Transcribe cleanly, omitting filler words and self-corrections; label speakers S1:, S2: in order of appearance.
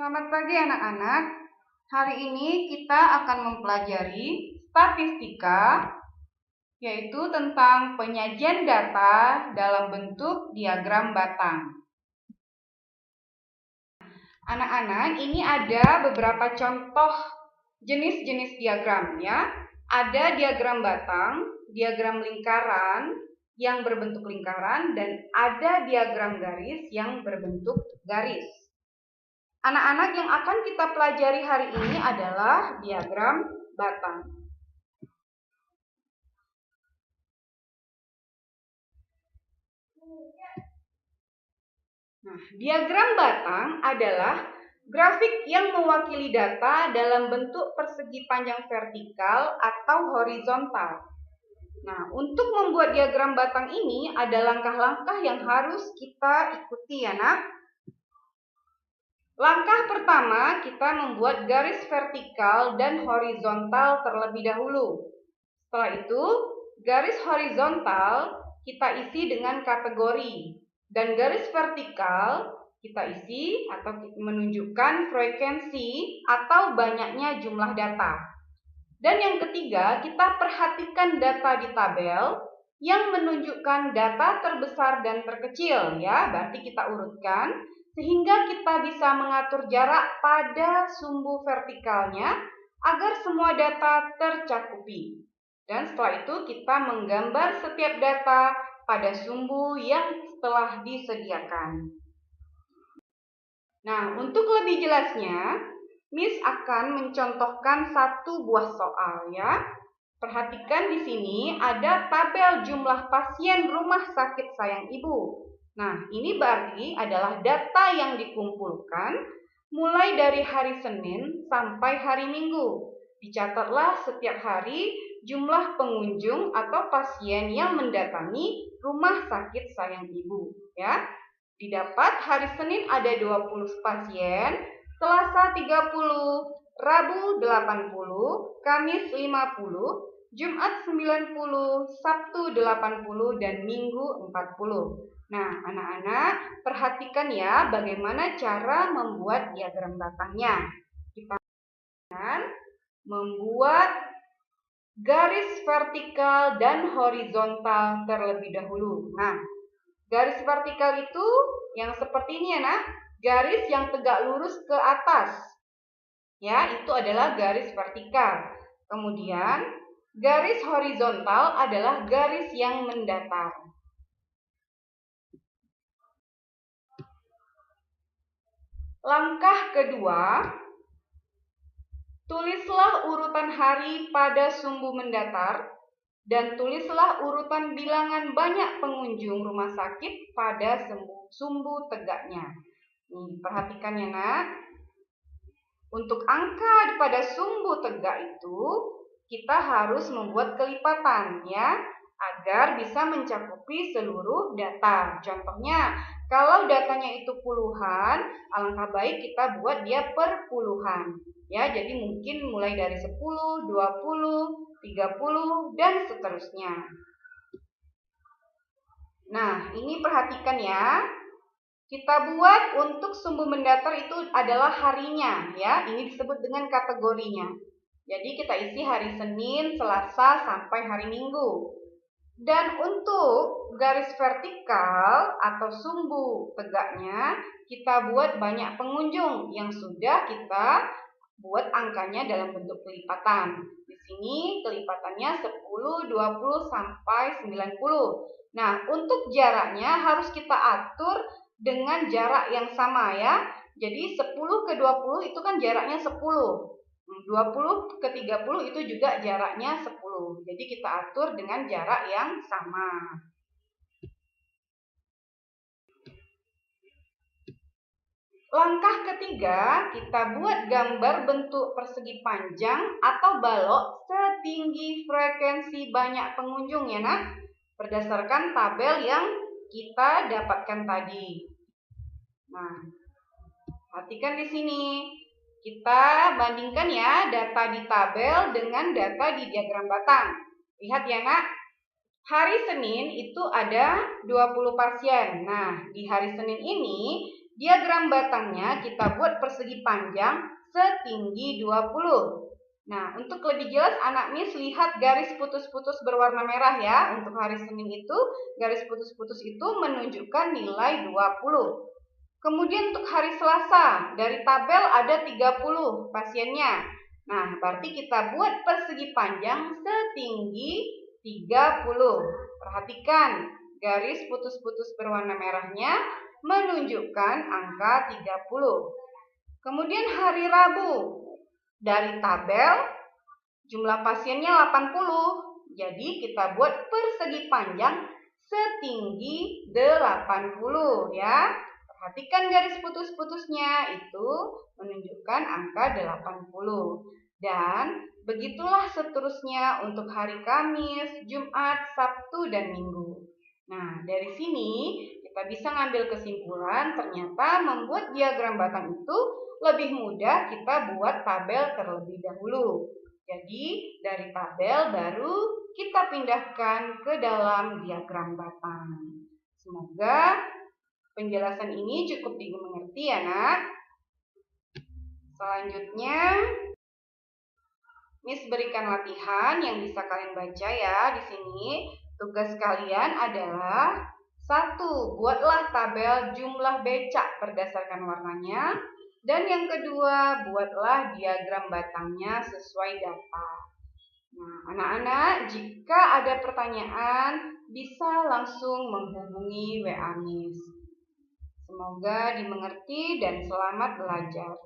S1: Selamat pagi anak-anak. Hari ini kita akan mempelajari statistika, yaitu tentang penyajian data dalam bentuk diagram batang. Anak-anak, ini ada beberapa contoh jenis-jenis diagram ya. Ada diagram batang, diagram lingkaran yang berbentuk lingkaran, dan ada diagram garis yang berbentuk garis. Anak-anak, yang akan kita pelajari hari ini adalah diagram batang. Nah, diagram batang adalah grafik yang mewakili data dalam bentuk persegi panjang vertikal atau horizontal. Nah, untuk membuat diagram batang ini ada langkah-langkah yang harus kita ikuti ya nak. Langkah pertama, kita membuat garis vertikal dan horizontal terlebih dahulu. Setelah itu, garis horizontal kita isi dengan kategori, dan garis vertikal kita isi atau menunjukkan frekuensi atau banyaknya jumlah data. Dan yang ketiga, kita perhatikan data di tabel yang menunjukkan data terbesar dan terkecil ya, berarti kita urutkan sehingga kita bisa mengatur jarak pada sumbu vertikalnya agar semua data tercakupi. Dan setelah itu kita menggambar setiap data pada sumbu yang telah disediakan. Nah, untuk lebih jelasnya, Miss akan mencontohkan satu buah soal ya. Perhatikan di sini ada tabel jumlah pasien rumah sakit sayang ibu. Nah, ini berarti adalah data yang dikumpulkan mulai dari hari Senin sampai hari Minggu. Dicatatlah setiap hari jumlah pengunjung atau pasien yang mendatangi rumah sakit sayang ibu ya. Didapat hari Senin ada 20 pasien, Selasa 30, Rabu 80, Kamis 50, Jumat 90, Sabtu 80, dan Minggu 40. Nah, anak-anak perhatikan ya bagaimana cara membuat diagram batangnya. Kita akan membuat garis vertikal dan horizontal terlebih dahulu. Nah, garis vertikal itu yang seperti ini ya nak, garis yang tegak lurus ke atas. Ya, itu adalah garis vertikal. Kemudian, garis horizontal adalah garis yang mendatar. Langkah kedua, tulislah urutan hari pada sumbu mendatar dan tulislah urutan bilangan banyak pengunjung rumah sakit pada sumbu tegaknya. Nih, perhatikan ya nak. Untuk angka pada sumbu tegak itu, kita harus membuat kelipatan ya, agar bisa mencakupi seluruh data. Contohnya, kalau datanya itu puluhan, alangkah baik kita buat dia per puluhan. Ya, jadi mungkin mulai dari 10, 20, 30, dan seterusnya. Nah, ini perhatikan ya. Kita buat untuk sumbu mendatar itu adalah harinya ya. Ini disebut dengan kategorinya. Jadi kita isi hari Senin, Selasa, sampai hari Minggu. Dan untuk garis vertikal atau sumbu tegaknya, kita buat banyak pengunjung yang sudah kita buat angkanya dalam bentuk kelipatan. Di sini kelipatannya 10, 20, sampai 90. Nah, untuk jaraknya harus kita atur dengan jarak yang sama ya. Jadi 10 ke 20 itu kan jaraknya 10. 20 ke 30 itu juga jaraknya 10. Jadi kita atur dengan jarak yang sama. Langkah ketiga, kita buat gambar bentuk persegi panjang atau balok setinggi frekuensi banyak pengunjung ya nak, berdasarkan tabel yang kita dapatkan tadi. Nah, perhatikan di sini. Kita bandingkan ya data di tabel dengan data di diagram batang. Lihat ya nak, hari Senin itu ada 20 pasien. Nah, di hari Senin ini Diagram batangnya kita buat persegi panjang setinggi 20. Nah, untuk lebih jelas anak Miss lihat garis putus-putus berwarna merah ya. Untuk hari Senin itu, garis putus-putus itu menunjukkan nilai 20. Kemudian untuk hari Selasa, dari tabel ada 30 pasiennya. Nah, berarti kita buat persegi panjang setinggi 30. Perhatikan, garis putus-putus berwarna merahnya menunjukkan angka 30. Kemudian hari Rabu, dari tabel jumlah pasiennya 80. Jadi kita buat persegi panjang setinggi 80 ya. Perhatikan garis putus-putusnya itu menunjukkan angka 80. Dan begitulah seterusnya untuk hari Kamis, Jumat, Sabtu, dan Minggu. Nah, dari sini kita bisa ngambil kesimpulan ternyata membuat diagram batang itu lebih mudah kita buat tabel terlebih dahulu. Jadi dari tabel baru kita pindahkan ke dalam diagram batang. Semoga penjelasan ini cukup dimengerti ya nak. Selanjutnya Miss berikan latihan yang bisa kalian baca ya di sini. Tugas kalian adalah 1. Buatlah tabel jumlah becak berdasarkan warnanya. Dan yang kedua, buatlah diagram batangnya sesuai data. Nah, anak-anak, jika ada pertanyaan, bisa langsung menghubungi WA Miss. Semoga dimengerti dan selamat belajar.